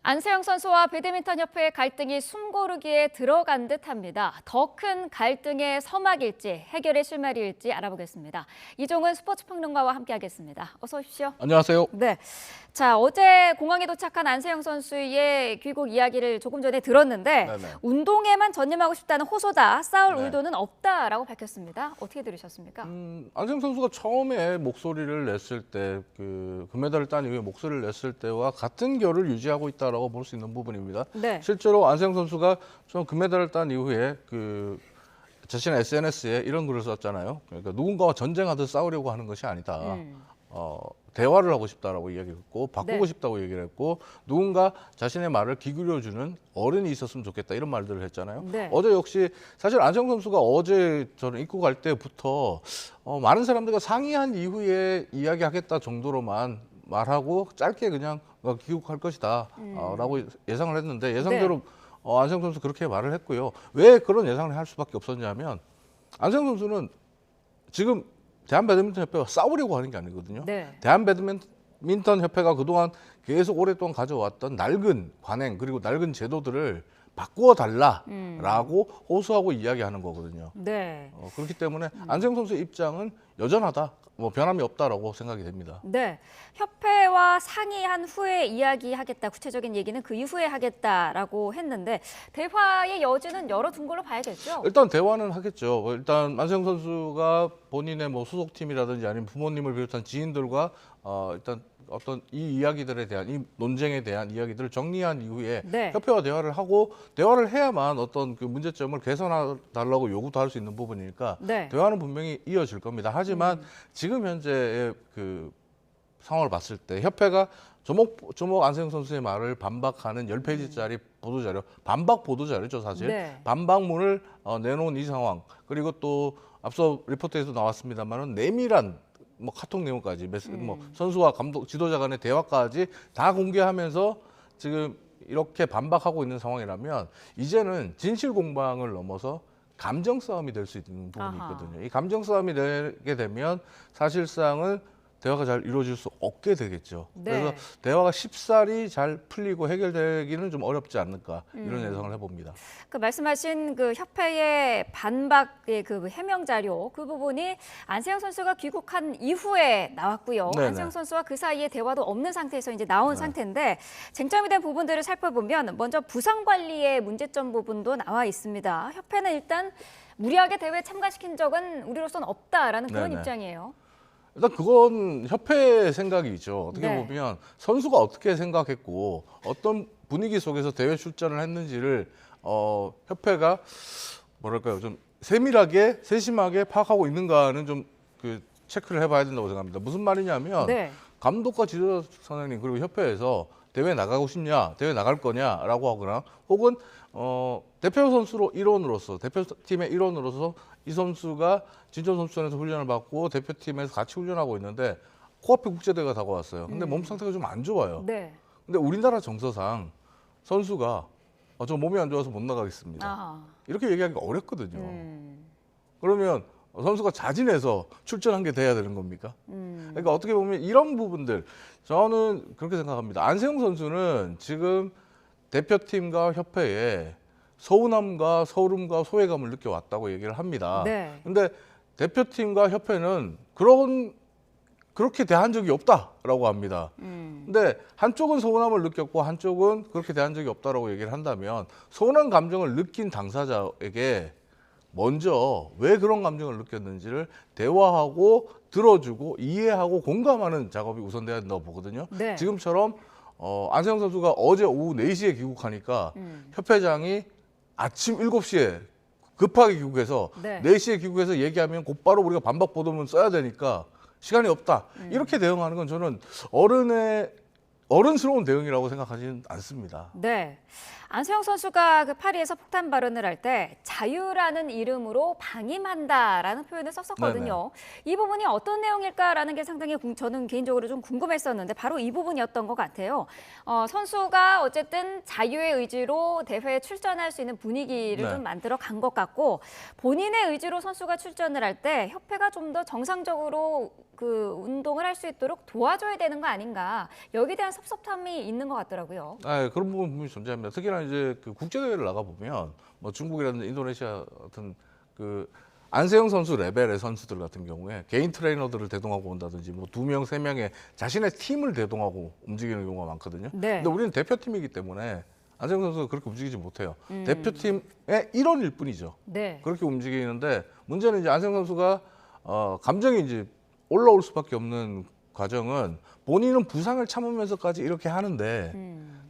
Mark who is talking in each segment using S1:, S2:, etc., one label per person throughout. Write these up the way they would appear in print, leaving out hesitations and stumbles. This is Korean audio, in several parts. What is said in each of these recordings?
S1: 안세영 선수와 배드민턴 협회의 갈등이 숨고르기에 들어간 듯합니다. 더 큰 갈등의 서막일지 해결의 실마리일지 알아보겠습니다. 이종은 스포츠평론가와 함께하겠습니다. 어서 오십시오.
S2: 안녕하세요.
S1: 네. 자, 어제 공항에 도착한 안세영 선수의 귀국 이야기를 조금 전에 들었는데
S2: 네네.
S1: 운동에만 전념하고 싶다는 호소다. 싸울
S2: 네.
S1: 의도는 없다라고 밝혔습니다. 어떻게 들으셨습니까?
S2: 안세영 선수가 처음에 목소리를 냈을 때, 금메달을 딴 이후에 목소리를 냈을 때와 같은 결을 유지하고 있다라고 볼 수 있는 부분입니다.
S1: 네.
S2: 실제로 안세영 선수가 좀 금메달을 딴 이후에 자신의 SNS에 이런 글을 썼잖아요. 그러니까 누군가와 전쟁하듯 싸우려고 하는 것이 아니다. 대화를 하고 싶다라고 이야기했고 바꾸고
S1: 네.
S2: 싶다고 얘기를 했고 누군가 자신의 말을 귀 기울여주는 어른이 있었으면 좋겠다 이런 말들을 했잖아요.
S1: 네.
S2: 어제 역시 사실 안세영 선수가 어제 저는 입고 갈 때부터 많은 사람들과 상의한 이후에 이야기하겠다 정도로만 말하고 짧게 그냥 귀국할 것이다 라고 예상을 했는데 예상대로
S1: 네.
S2: 안세영 선수 그렇게 말을 했고요. 왜 그런 예상을 할 수밖에 없었냐면 안세영 선수는 지금 대한배드민턴협회와 싸우려고 하는 게 아니거든요.
S1: 네.
S2: 대한배드민턴협회가 그동안 계속 오랫동안 가져왔던 낡은 관행 그리고 낡은 제도들을 바꾸어 달라라고 호소하고 이야기하는 거거든요.
S1: 네.
S2: 그렇기 때문에 안세영 선수의 입장은 여전하다, 변함이 없다라고 생각이 됩니다.
S1: 네, 협회와 상의한 후에 이야기하겠다. 구체적인 얘기는 그 이후에 하겠다라고 했는데 대화의 여지는 열어둔 걸로 봐야겠죠.
S2: 일단 대화는 하겠죠. 일단 안세영 선수가 본인의 소속팀이라든지 아니면 부모님을 비롯한 지인들과 일단 어떤 이 이야기들에 대한 이 논쟁에 대한 이야기들을 정리한 이후에
S1: 네.
S2: 협회와 대화를 하고 대화를 해야만 어떤 그 문제점을 개선해 달라고 요구도 할 수 있는 부분이니까
S1: 네.
S2: 대화는 분명히 이어질 겁니다. 하지만 지금 현재의 그 상황을 봤을 때 협회가 조목 안세영 선수의 말을 반박하는 10페이지짜리 보도자료, 반박 보도자료죠 사실.
S1: 네.
S2: 반박문을 내놓은 이 상황 그리고 또 앞서 리포트에서 나왔습니다만은 내밀한 카톡 내용까지 선수와 감독 지도자 간의 대화까지 다 공개하면서 지금 이렇게 반박하고 있는 상황이라면 이제는 진실 공방을 넘어서 감정 싸움이 될 수 있는 부분이 있거든요. 이 감정 싸움이 되게 되면 사실상은 대화가 잘 이루어질 수 없게 되겠죠.
S1: 네.
S2: 그래서 대화가 쉽사리 잘 풀리고 해결되기는 좀 어렵지 않을까 이런 예상을 해봅니다.
S1: 그 말씀하신 그 협회의 반박의 그 해명 자료 그 부분이 안세영 선수가 귀국한 이후에 나왔고요.
S2: 네네.
S1: 안세영 선수와 그 사이에 대화도 없는 상태에서 이제 나온 상태인데 쟁점이 된 부분들을 살펴보면 먼저 부상 관리의 문제점 부분도 나와 있습니다. 협회는 일단 무리하게 대회에 참가시킨 적은 우리로서는 없다라는 그런
S2: 네네.
S1: 입장이에요.
S2: 일단 그건 협회의 생각이죠. 어떻게
S1: 네.
S2: 보면 선수가 어떻게 생각했고 어떤 분위기 속에서 대회 출전을 했는지를 협회가 뭐랄까요 좀 세밀하게 세심하게 파악하고 있는가는 좀 체크를 해봐야 된다고 생각합니다. 무슨 말이냐면
S1: 네.
S2: 감독과 지도자 선생님 그리고 협회에서 대회 나가고 싶냐, 대회 나갈 거냐라고 하거나 혹은 대표 선수로 일원으로서 대표팀의 일원으로서 이 선수가 진천 선수촌에서 훈련을 받고 대표팀에서 같이 훈련하고 있는데 코앞에 국제대회가 다가왔어요. 근데 몸 상태가 좀 안 좋아요.
S1: 네.
S2: 근데 우리나라 정서상 선수가 저 몸이 안 좋아서 못 나가겠습니다.
S1: 아하.
S2: 이렇게 얘기하기가 어렵거든요. 그러면 선수가 자진해서 출전한 게 돼야 되는 겁니까? 그러니까 어떻게 보면 이런 부분들 저는 그렇게 생각합니다. 안세영 선수는 지금 대표팀과 협회에 서운함과 서름과 소외감을 느껴왔다고 얘기를 합니다.
S1: 네.
S2: 근데 대표팀과 협회는 그렇게 대한 적이 없다라고 합니다. 근데 한쪽은 서운함을 느꼈고 한쪽은 그렇게 대한 적이 없다라고 얘기를 한다면 서운한 감정을 느낀 당사자에게 먼저 왜 그런 감정을 느꼈는지를 대화하고 들어주고 이해하고 공감하는 작업이 우선돼야 된다고 보거든요.
S1: 네.
S2: 지금처럼 안세영 선수가 어제 오후 4시에 귀국하니까 협회장이 아침 7시에 급하게 귀국해서
S1: 네.
S2: 4시에 귀국해서 얘기하면 곧바로 우리가 반박 보도문 써야 되니까 시간이 없다. 이렇게 대응하는 건 저는 어른스러운 대응이라고 생각하지는 않습니다.
S1: 네. 안세영 선수가 그 파리에서 폭탄 발언을 할 때 자유라는 이름으로 방임한다라는 표현을 썼었거든요. 이 부분이 어떤 내용일까라는 게 상당히 저는 개인적으로 좀 궁금했었는데 바로 이 부분이었던 것 같아요. 선수가 어쨌든 자유의 의지로 대회에 출전할 수 있는 분위기를
S2: 네.
S1: 좀 만들어 간 것 같고 본인의 의지로 선수가 출전을 할 때 협회가 좀 더 정상적으로 그 운동을 할 수 있도록 도와줘야 되는 거 아닌가. 여기에 대한 섭섭함이 있는 것 같더라고요.
S2: 아, 그런 부분 분명히 존재합니다. 특히나 이제 그 국제 대회를 나가 보면 뭐 중국이라든지 인도네시아 같은 그 안세영 선수 레벨의 선수들 같은 경우에 개인 트레이너들을 대동하고 온다든지 뭐 2명, 3명의 자신의 팀을 대동하고 움직이는 경우가 많거든요.
S1: 네.
S2: 근데 우리는 대표팀이기 때문에 안세영 선수가 그렇게 움직이지 못해요. 대표팀의 일원일 뿐이죠.
S1: 네.
S2: 그렇게 움직이는데 문제는 이제 안세영 선수가 감정이 이제 올라올 수밖에 없는 과정은 본인은 부상을 참으면서까지 이렇게 하는데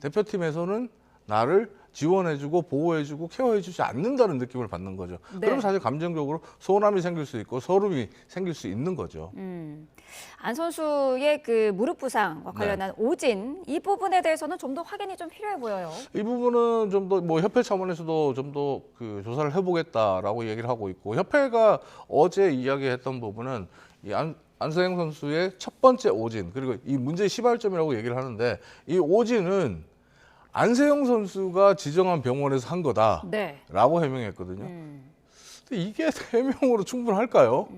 S2: 대표팀에서는 나를 지원해주고 보호해주고 케어해주지 않는다는 느낌을 받는 거죠.
S1: 네.
S2: 그럼 사실 감정적으로 서운함이 생길 수 있고 서름이 생길 수 있는 거죠.
S1: 안 선수의 그 무릎 부상과
S2: 네.
S1: 관련한 오진 이 부분에 대해서는 좀 더 확인이 좀 필요해 보여요.
S2: 이 부분은 좀 더 뭐 협회 차원에서도 좀 더 그 조사를 해보겠다라고 얘기를 하고 있고 협회가 어제 이야기했던 부분은 이 안서영 선수의 첫 번째 오진 그리고 이 문제의 시발점이라고 얘기를 하는데 이 오진은 안세영 선수가 지정한 병원에서 한 거다라고
S1: 네.
S2: 해명했거든요. 근데 이게 해명으로 충분할까요?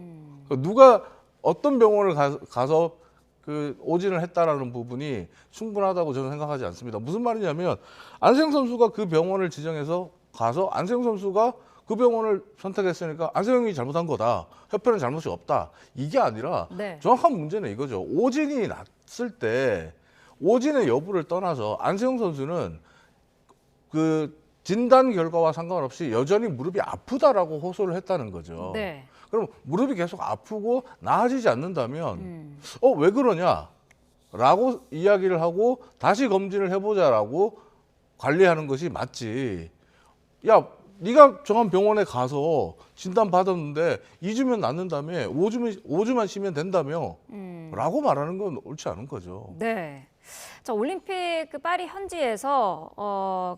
S2: 누가 어떤 병원을 가서 그 오진을 했다라는 부분이 충분하다고 저는 생각하지 않습니다. 무슨 말이냐면 안세영 선수가 그 병원을 지정해서 가서 안세영 선수가 그 병원을 선택했으니까 안세영이 잘못한 거다. 협회는 잘못이 없다. 이게 아니라
S1: 네.
S2: 정확한 문제는 이거죠. 오진이 났을 때 오진의 여부를 떠나서 안세영 선수는 그 진단 결과와 상관없이 여전히 무릎이 아프다라고 호소를 했다는 거죠.
S1: 네.
S2: 그럼 무릎이 계속 아프고 나아지지 않는다면 왜 그러냐? 라고 이야기를 하고 다시 검진을 해보자라고 관리하는 것이 맞지. 야, 네가 정한 병원에 가서 진단 받았는데 2주면 낫는다며 5주만 쉬면 된다며 라고 말하는 건 옳지 않은 거죠.
S1: 네. 자, 올림픽 그 파리 현지에서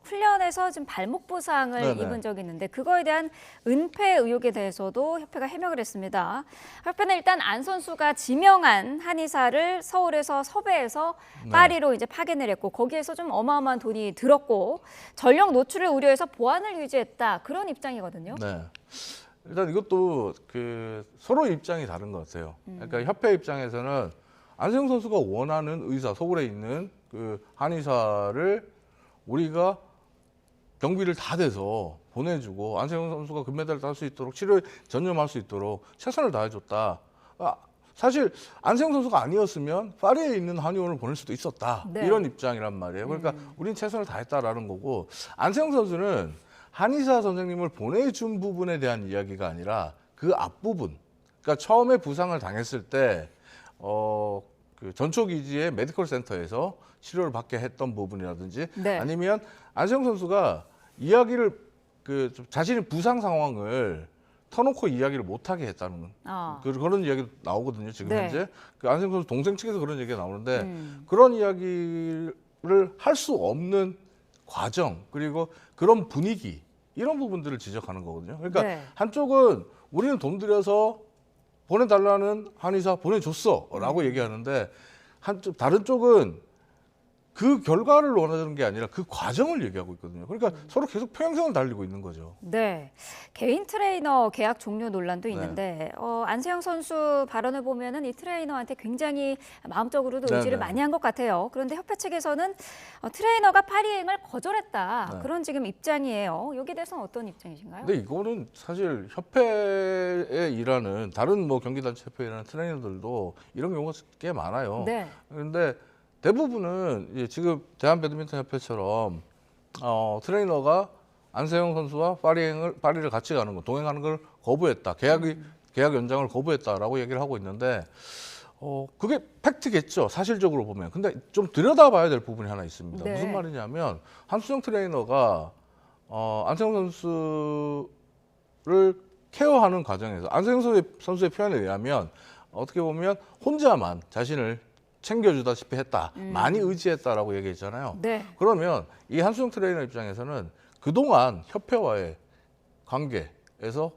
S1: 훈련에서 지금 발목 부상을
S2: 네네.
S1: 입은 적이 있는데 그거에 대한 은폐 의혹에 대해서도 협회가 해명을 했습니다. 협회는 일단 안 선수가 지명한 한의사를 서울에서 섭외해서
S2: 네.
S1: 파리로 이제 파견을 했고 거기에서 좀 어마어마한 돈이 들었고 전력 노출을 우려해서 보안을 유지했다 그런 입장이거든요.
S2: 네. 일단 이것도 그 서로 입장이 다른 것 같아요. 그러니까 협회 입장에서는 안세영 선수가 원하는 의사, 서울에 있는 그 한의사를 우리가 경비를 다 대서 보내주고 안세영 선수가 금메달을 딸 수 있도록 치료에 전념할 수 있도록 최선을 다해줬다. 사실 안세영 선수가 아니었으면 파리에 있는 한의원을 보낼 수도 있었다.
S1: 네.
S2: 이런 입장이란 말이에요. 그러니까 우리는 최선을 다했다라는 거고 안세영 선수는 한의사 선생님을 보내준 부분에 대한 이야기가 아니라 그 앞부분. 그러니까 처음에 부상을 당했을 때 그 전초기지의 메디컬 센터에서 치료를 받게 했던 부분이라든지
S1: 네.
S2: 아니면 안세영 선수가 이야기를 그 자신의 부상 상황을 터놓고 이야기를 못하게 했다는 그런 이야기도 나오거든요. 지금
S1: 네.
S2: 현재 그 안세영 선수 동생 측에서 그런 얘기가 나오는데 그런 이야기를 할 수 없는 과정 그리고 그런 분위기 이런 부분들을 지적하는 거거든요. 그러니까
S1: 네.
S2: 한쪽은 우리는 돈 들여서 보내달라는 한의사 보내줬어라고 얘기하는데 다른 쪽은 그 결과를 원하는 게 아니라 그 과정을 얘기하고 있거든요. 그러니까 서로 계속 평행선을 달리고 있는 거죠.
S1: 네, 개인 트레이너 계약 종료 논란도 있는데 안세영 선수 발언을 보면은 이 트레이너한테 굉장히 마음적으로도 의지를
S2: 네네.
S1: 많이 한 것 같아요. 그런데 협회 측에서는 트레이너가 파리행을 거절했다
S2: 네.
S1: 그런 지금 입장이에요. 여기에 대해서는 어떤 입장이신가요?
S2: 근데 이거는 사실 협회에 일하는 다른 뭐 경기단체 협회에 일하는 트레이너들도 이런 경우가 꽤 많아요.
S1: 네.
S2: 그런데 대부분은 이제 지금 대한배드민턴협회처럼 트레이너가 안세영 선수와 파리를 같이 가는 거, 동행하는 걸 거부했다. 계약 연장을 거부했다라고 얘기를 하고 있는데 그게 팩트겠죠. 사실적으로 보면. 근데 좀 들여다봐야 될 부분이 하나 있습니다.
S1: 네.
S2: 무슨 말이냐면 한수정 트레이너가 안세영 선수를 케어하는 과정에서 안세영 선수의 표현에 의하면 어떻게 보면 혼자만 자신을 챙겨주다시피 했다. 많이 의지했다라고 얘기했잖아요.
S1: 네.
S2: 그러면 이 한수영 트레이너 입장에서는 그동안 협회와의 관계에서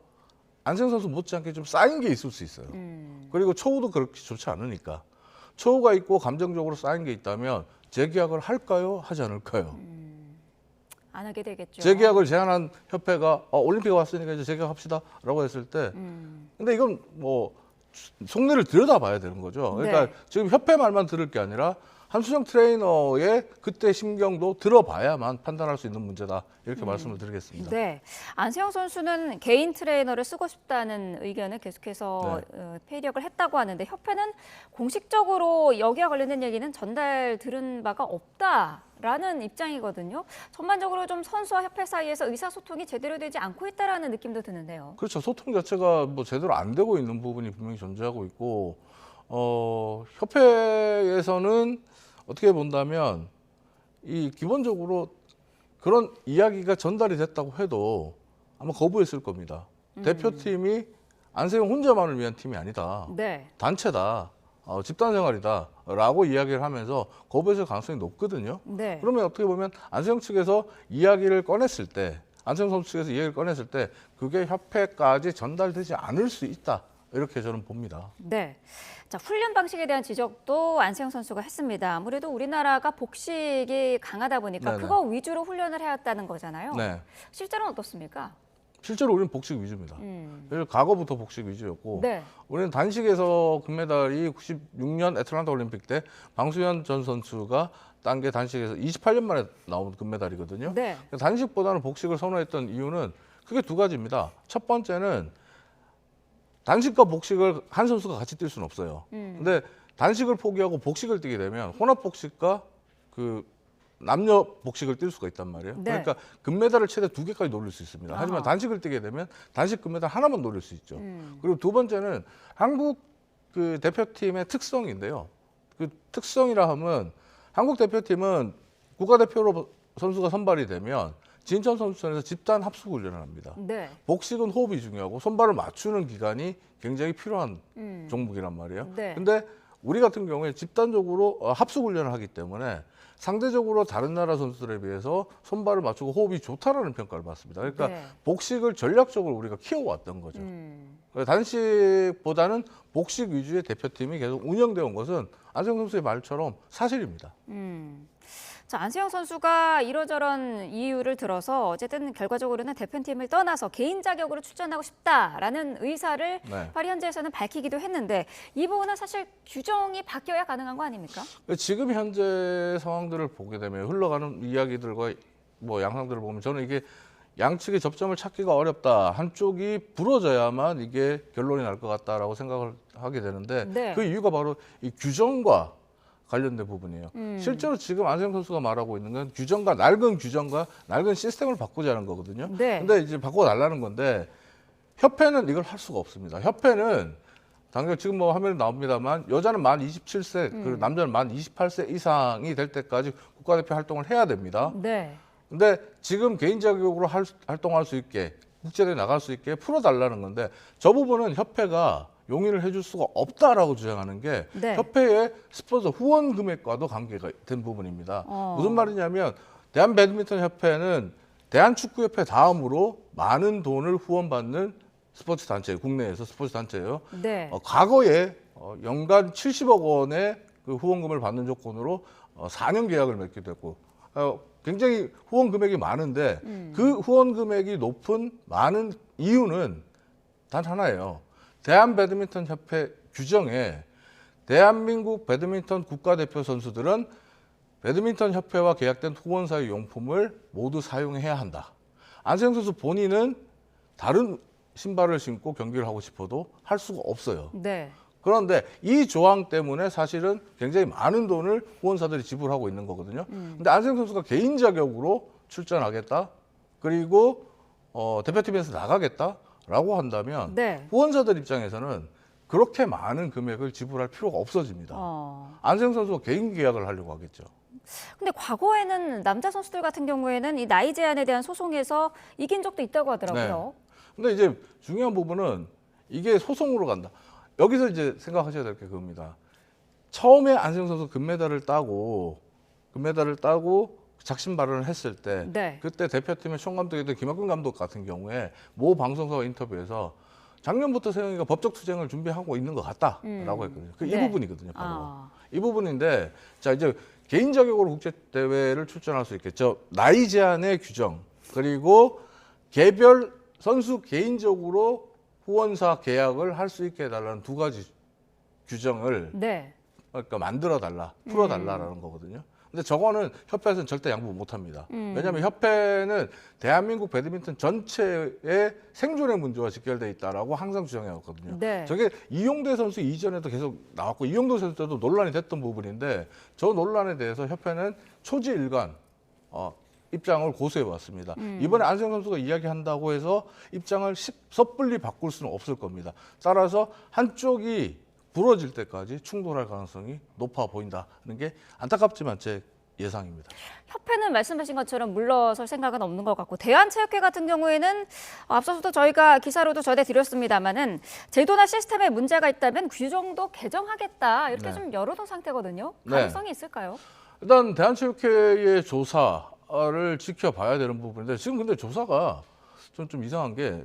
S2: 안세영 선수 못지않게 좀 쌓인 게 있을 수 있어요. 그리고 초우도 그렇게 좋지 않으니까. 초우가 있고 감정적으로 쌓인 게 있다면 재계약을 할까요? 하지 않을까요?
S1: 안 하게 되겠죠.
S2: 재계약을 제안한 협회가 올림픽에 왔으니까 이제 재계약합시다 라고 했을 때 근데 이건 뭐 속내를 들여다봐야 되는 거죠. 그러니까
S1: 네.
S2: 지금 협회 말만 들을 게 아니라 한수정 트레이너의 그때 심경도 들어봐야만 판단할 수 있는 문제다. 이렇게 말씀을 드리겠습니다.
S1: 네, 안세영 선수는 개인 트레이너를 쓰고 싶다는 의견을 계속해서 피력을 했다고 하는데 협회는 공식적으로 여기와 관련된 얘기는 전달 들은 바가 없다라는 입장이거든요. 전반적으로 좀 선수와 협회 사이에서 의사소통이 제대로 되지 않고 있다라는 느낌도 드는데요.
S2: 그렇죠. 소통 자체가 뭐 제대로 안 되고 있는 부분이 분명히 존재하고 있고, 협회에서는 어떻게 본다면 이 기본적으로 그런 이야기가 전달이 됐다고 해도 아마 거부했을 겁니다. 대표팀이 안세영 혼자만을 위한 팀이 아니다.
S1: 네.
S2: 단체다. 집단 생활이다라고 이야기를 하면서 거부했을 가능성이 높거든요.
S1: 네.
S2: 그러면 어떻게 보면 안세영 측에서 이야기를 꺼냈을 때, 안세영 선수 측에서 이야기를 꺼냈을 때 그게 협회까지 전달되지 않을 수 있다. 이렇게 저는 봅니다.
S1: 네. 자, 훈련 방식에 대한 지적도 안세영 선수가 했습니다. 아무래도 우리나라가 복식이 강하다 보니까
S2: 네네.
S1: 그거 위주로 훈련을 해왔다는 거잖아요.
S2: 네.
S1: 실제로는 어떻습니까?
S2: 실제로 우리는 복식 위주입니다. 그래서 과거부터 복식 위주였고,
S1: 네.
S2: 우리는 단식에서 금메달이 96년 애틀란타 올림픽 때 방수현 전 선수가 딴 게 단식에서 28년 만에 나온 금메달이거든요.
S1: 네.
S2: 단식보다는 복식을 선호했던 이유는 크게 두 가지입니다. 첫 번째는 단식과 복식을 한 선수가 같이 뛸 수는 없어요. 근데 단식을 포기하고 복식을 뛰게 되면 혼합 복식과 그 남녀 복식을 뛸 수가 있단 말이에요.
S1: 네.
S2: 그러니까 금메달을 최대 2개까지 노릴 수 있습니다. 하지만
S1: 아하.
S2: 단식을 뛰게 되면 단식 금메달 하나만 노릴 수 있죠. 그리고 두 번째는 한국 그 대표팀의 특성인데요. 그 특성이라 하면 한국 대표팀은 국가대표로 선수가 선발이 되면 진천 선수촌에서 집단 합숙 훈련을 합니다.
S1: 네.
S2: 복식은 호흡이 중요하고 손발을 맞추는 기간이 굉장히 필요한 종목이란 말이에요.
S1: 네.
S2: 근데 우리 같은 경우에 집단적으로 합숙 훈련을 하기 때문에 상대적으로 다른 나라 선수들에 비해서 손발을 맞추고 호흡이 좋다라는 평가를 받습니다. 그러니까
S1: 네.
S2: 복식을 전략적으로 우리가 키워왔던 거죠. 그래서 단식보다는 복식 위주의 대표팀이 계속 운영되어 온 것은 안세영 선수의 말처럼 사실입니다.
S1: 자, 안세영 선수가 이러저런 이유를 들어서 어쨌든 결과적으로는 대표팀을 떠나서 개인 자격으로 출전하고 싶다라는 의사를
S2: 네.
S1: 파리 현지에서는 밝히기도 했는데 이 부분은 사실 규정이 바뀌어야 가능한 거 아닙니까?
S2: 지금 현재 상황들을 보게 되면 흘러가는 이야기들과 뭐 양상들을 보면 저는 이게 양측의 접점을 찾기가 어렵다. 한쪽이 부러져야만 이게 결론이 날 것 같다라고 생각을 하게 되는데
S1: 네.
S2: 그 이유가 바로 이 규정과 관련된 부분이에요. 실제로 지금 안세영 선수가 말하고 있는 건 낡은 규정과 낡은 시스템을 바꾸자는 거거든요.
S1: 네.
S2: 근데 이제 바꿔달라는 건데 협회는 이걸 할 수가 없습니다. 협회는 당장 지금 뭐 화면에 나옵니다만 여자는 만 27세, 그리고 남자는 만 28세 이상이 될 때까지 국가대표 활동을 해야 됩니다.
S1: 네.
S2: 근데 지금 개인 자격으로 활동할 수 있게 국제대회 나갈 수 있게 풀어달라는 건데 저 부분은 협회가 용인을 해줄 수가 없다라고 주장하는 게
S1: 네.
S2: 협회의 스폰서 후원 금액과도 관계가 된 부분입니다. 무슨 말이냐면 대한배드민턴협회는 대한축구협회 다음으로 많은 돈을 후원받는 스포츠 단체, 국내에서 스포츠 단체예요.
S1: 네.
S2: 과거에 연간 70억 원의 그 후원금을 받는 조건으로 4년 계약을 맺게 됐고 굉장히 후원 금액이 많은데 그 후원 금액이 높은 많은 이유는 단 하나예요. 대한배드민턴협회 규정에 대한민국 배드민턴 국가대표 선수들은 배드민턴협회와 계약된 후원사의 용품을 모두 사용해야 한다. 안세영 선수 본인은 다른 신발을 신고 경기를 하고 싶어도 할 수가 없어요.
S1: 네.
S2: 그런데 이 조항 때문에 사실은 굉장히 많은 돈을 후원사들이 지불하고 있는 거거든요. 근데 안세영 선수가 개인 자격으로 출전하겠다. 그리고 대표팀에서 나가겠다라고 한다면
S1: 네.
S2: 후원사들 입장에서는 그렇게 많은 금액을 지불할 필요가 없어집니다. 안세영 선수가 개인 계약을 하려고 하겠죠.
S1: 근데 과거에는 남자 선수들 같은 경우에는 이 나이 제한에 대한 소송에서 이긴 적도 있다고 하더라고요.
S2: 근데 이제 중요한 부분은 이게 소송으로 간다. 여기서 이제 생각하셔야 될 게 그겁니다. 처음에 안세영 선수 금메달을 따고 작심 발언을 했을 때
S1: 네.
S2: 그때 대표팀의 총감독이었던 김학균 감독 같은 경우에 모 방송사와 인터뷰에서 작년부터 세영이가 법적 투쟁을 준비하고 있는 것 같다라고 했거든요. 이
S1: 네.
S2: 부분이거든요. 바로. 이 부분인데 자 이제 개인 자격으로 국제 대회를 출전할 수 있겠죠. 나이 제한의 규정 그리고 개별 선수 개인적으로 후원사 계약을 할 수 있게 해달라는 두 가지 규정을
S1: 네.
S2: 그러니까 만들어 달라, 풀어 달라라는 거거든요. 근데 저거는 협회에서는 절대 양보 못 합니다. 왜냐하면 협회는 대한민국 배드민턴 전체의 생존의 문제와 직결돼 있다라고 항상 주장해 왔거든요.
S1: 네.
S2: 저게 이용대 선수 이전에도 계속 나왔고 이용도 선수 때도 논란이 됐던 부분인데 저 논란에 대해서 협회는 초지일관 입장을 고수해 왔습니다. 이번에 안세영 선수가 이야기한다고 해서 입장을 섣불리 바꿀 수는 없을 겁니다. 따라서 한쪽이 부러질 때까지 충돌할 가능성이 높아 보인다는 게 안타깝지만 제 예상입니다.
S1: 협회는 말씀하신 것처럼 물러설 생각은 없는 것 같고 대한체육회 같은 경우에는 앞서서도 저희가 기사로도 전해드렸습니다마는 제도나 시스템에 문제가 있다면 규정도 개정하겠다 이렇게
S2: 네.
S1: 좀 열어둔 상태거든요.
S2: 네.
S1: 가능성이 있을까요?
S2: 일단 대한체육회의 조사를 지켜봐야 되는 부분인데 지금 근데 조사가 좀 이상한 게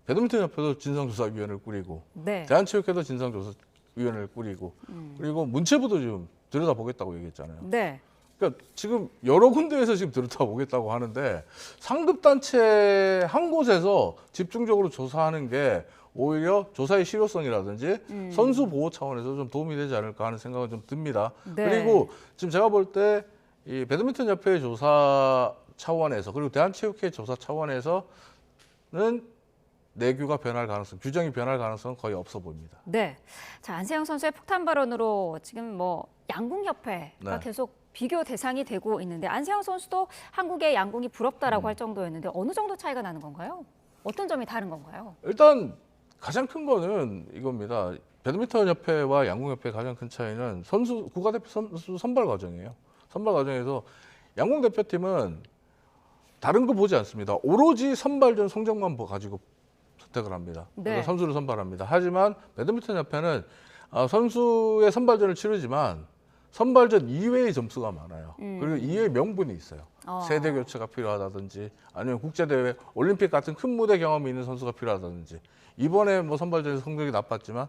S2: 배드민턴 협회도 진상조사위원회를 꾸리고
S1: 네.
S2: 대한체육회도 진상조사위원회를 꾸리고 그리고 문체부도 지금 들여다보겠다고 얘기했잖아요.
S1: 네.
S2: 그러니까 지금 여러 군데에서 지금 들여다보겠다고 하는데 상급단체 한 곳에서 집중적으로 조사하는 게 오히려 조사의 실효성이라든지 선수 보호 차원에서 좀 도움이 되지 않을까 하는 생각은 좀 듭니다.
S1: 네.
S2: 그리고 지금 제가 볼 때 이 배드민턴 협회 조사 차원에서 그리고 대한체육회 조사 차원에서는 내규가 변할 가능성, 규정이 변할 가능성은 거의 없어 보입니다.
S1: 네. 자, 안세영 선수의 폭탄 발언으로 지금 양궁협회가
S2: 네.
S1: 계속 비교 대상이 되고 있는데 안세영 선수도 한국의 양궁이 부럽다라고 할 정도였는데 어느 정도 차이가 나는 건가요? 어떤 점이 다른 건가요?
S2: 일단 가장 큰 거는 이겁니다. 배드민턴 협회와 양궁협회의 가장 큰 차이는 국가대표 선수 선발 과정이에요. 선발 과정에서 양궁 대표팀은 다른 거 보지 않습니다. 오로지 선발전 성적만 가지고 선택을 합니다.
S1: 네.
S2: 그래서 선수를 선발합니다. 하지만 배드민턴 협회는 선수의 선발전을 치르지만 선발전 이외의 점수가 많아요. 그리고 이외의 명분이 있어요. 세대 교체가 필요하다든지 아니면 국제대회, 올림픽 같은 큰 무대 경험이 있는 선수가 필요하다든지 이번에 선발전에서 성적이 나빴지만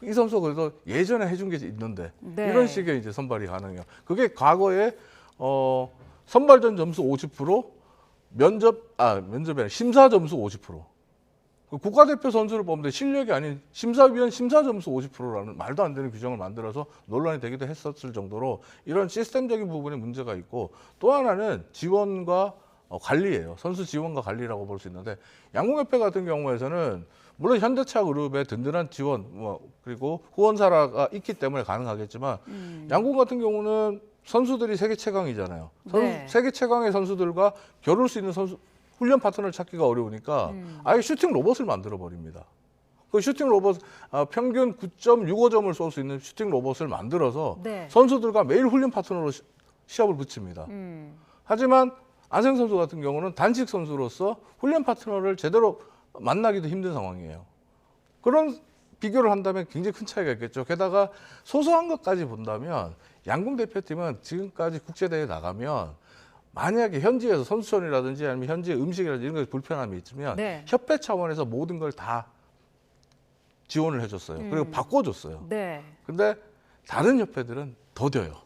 S2: 이 선수가 그래도 예전에 해준 게 있는데
S1: 네.
S2: 이런 식의 이제 선발이 가능해요. 그게 과거에 선발전 점수 50%, 면접이 아니라 심사 점수 50%. 국가대표 선수를 뽑는데 실력이 아닌 심사위원 심사 점수 50%라는 말도 안 되는 규정을 만들어서 논란이 되기도 했었을 정도로 이런 시스템적인 부분에 문제가 있고 또 하나는 지원과 관리예요. 선수 지원과 관리라고 볼 수 있는데 양궁협회 같은 경우에서는 물론 현대차 그룹의 든든한 지원 그리고 후원사가 있기 때문에 가능하겠지만 양궁 같은 경우는 선수들이 세계 최강이잖아요.
S1: 네.
S2: 세계 최강의 선수들과 겨룰 수 있는 훈련 파트너를 찾기가 어려우니까 아예 슈팅 로봇을 만들어 버립니다. 그 슈팅 로봇 평균 9.65점을 쏠 수 있는 슈팅 로봇을 만들어서
S1: 네.
S2: 선수들과 매일 훈련 파트너로 시합을 붙입니다. 하지만 안세영 선수 같은 경우는 단식 선수로서 훈련 파트너를 제대로 만나기도 힘든 상황이에요. 그런 비교를 한다면 굉장히 큰 차이가 있겠죠. 게다가 소소한 것까지 본다면 양궁 대표팀은 지금까지 국제대회 나가면 만약에 현지에서 선수촌이라든지 아니면 현지 음식이라든지 이런 게 불편함이 있으면
S1: 네.
S2: 협회 차원에서 모든 걸 다 지원을 해줬어요. 그리고 바꿔줬어요.
S1: 네.
S2: 근데 다른 협회들은 더뎌요.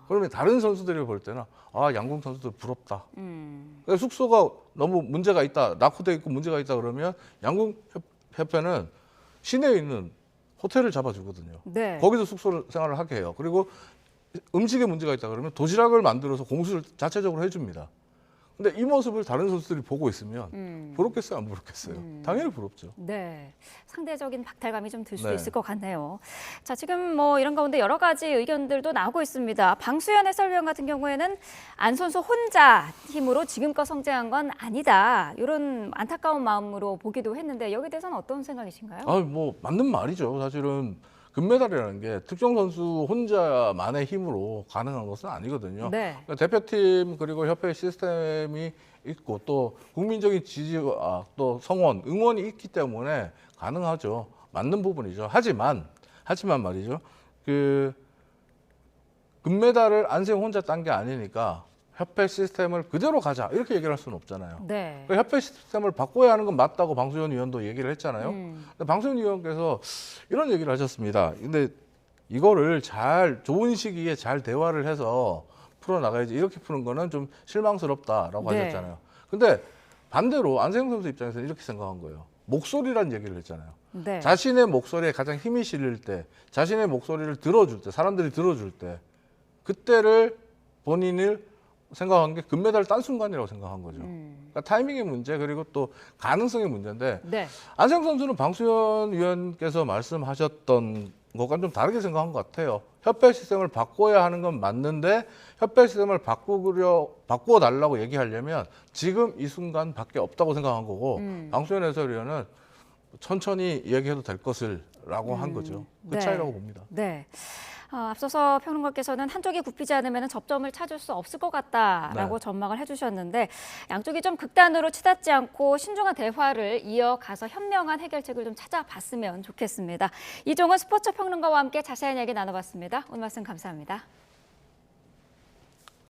S2: 그러면 다른 선수들이 볼 때는 양궁 선수들 부럽다. 그러니까 숙소가 너무 문제가 있다, 낙후돼 있고 문제가 있다 그러면 양궁 협회는 시내에 있는 호텔을 잡아주거든요.
S1: 네.
S2: 거기서 숙소 생활을 하게 해요. 그리고 음식에 문제가 있다 그러면 도시락을 만들어서 공수를 자체적으로 해줍니다. 근데 이 모습을 다른 선수들이 보고 있으면 부럽겠어요, 안 부럽겠어요? 당연히 부럽죠.
S1: 네, 상대적인 박탈감이 좀 들 수도
S2: 네.
S1: 있을 것 같네요. 자, 지금 이런 가운데 여러 가지 의견들도 나오고 있습니다. 방수현 해설위원 같은 경우에는 안 선수 혼자 힘으로 지금껏 성장한 건 아니다. 이런 안타까운 마음으로 보기도 했는데 여기에 대해서는 어떤 생각이신가요?
S2: 맞는 말이죠. 사실은 금메달이라는 게 특정 선수 혼자만의 힘으로 가능한 것은 아니거든요.
S1: 네.
S2: 그러니까 대표팀 그리고 협회 시스템이 있고 또 국민적인 지지와 또 성원, 응원이 있기 때문에 가능하죠. 맞는 부분이죠. 하지만 말이죠. 금메달을 안세영 혼자 딴 게 아니니까 협회 시스템을 그대로 가자 이렇게 얘기를 할 수는 없잖아요.
S1: 네.
S2: 그 협회 시스템을 바꿔야 하는 건 맞다고 방수현 위원도 얘기를 했잖아요. 근데 방수현 위원께서 이런 얘기를 하셨습니다. 근데 이거를 좋은 시기에 잘 대화를 해서 풀어나가야지 이렇게 푸는 거는 좀 실망스럽다라고
S1: 네.
S2: 하셨잖아요. 근데 반대로 안세영 선수 입장에서는 이렇게 생각한 거예요. 목소리란 얘기를 했잖아요.
S1: 네.
S2: 자신의 목소리에 가장 힘이 실릴 때, 자신의 목소리를 들어줄 때, 사람들이 들어줄 때, 그때를 본인을 생각한 게 금메달을 딴 순간이라고 생각한 거죠. 그러니까 타이밍의 문제 그리고 또 가능성의 문제인데
S1: 네.
S2: 안세영 선수는 방수현 위원께서 말씀하셨던 것과는 좀 다르게 생각한 것 같아요. 협회 시스템을 바꿔야 하는 건 맞는데 협회 시스템을 바꾸어 달라고 얘기하려면 지금 이 순간밖에 없다고 생각한 거고 방수현 해설위원은 천천히 얘기해도 될 것을라고 한 거죠. 그
S1: 네.
S2: 차이라고 봅니다.
S1: 네. 앞서서 평론가께서는 한쪽이 굽히지 않으면 접점을 찾을 수 없을 것 같다라고
S2: 네.
S1: 전망을 해주셨는데 양쪽이 좀 극단으로 치닫지 않고 신중한 대화를 이어가서 현명한 해결책을 좀 찾아봤으면 좋겠습니다. 이종원 스포츠 평론가와 함께 자세한 이야기 나눠봤습니다. 오늘 말씀 감사합니다.